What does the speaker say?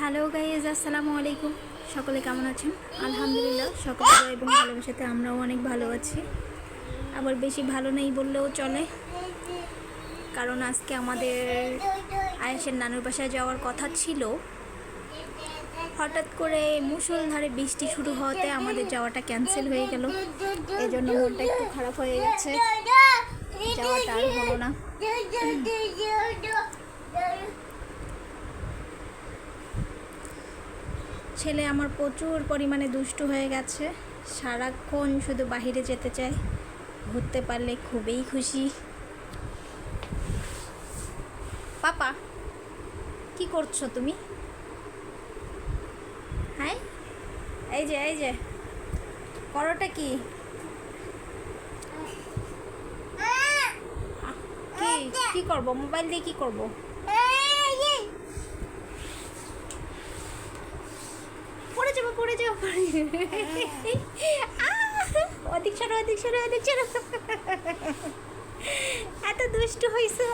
Hello guys, আসসালামু আলাইকুম। সকলে কেমন আছেন? আলহামদুলিল্লাহ, সকলে এবং ভালোবাসাতে আমরাও অনেক ভালো আছি। আবার বেশি ভালো নেই বললেও চলে, কারণ আজকে আমাদের আয়েশের নানুর বাসায় যাওয়ার কথা ছিল। হঠাৎ করে মুষলধারে বৃষ্টি শুরু হওয়াতে আমাদের যাওয়াটা ক্যান্সেল হয়ে গেল। এজন্য মনটা একটু খারাপ হয়ে গেছে, যাওয়াটা আর হলো না। ছেলে আমার প্রচুর পরিমাণে দুষ্টু হয়ে গেছে, সারাক্ষণ শুধু বাহিরে যেতে চায়, ঘুরতে পারলে খুবই খুশি। পাপা, কি করছো তুমি? হ্যাঁ, এই যে করোটা কি? কি করবো? মোবাইল দিয়ে কি করবো? পড়ে যাবো ওদিক সরো। এত দুষ্টু হয়েছো।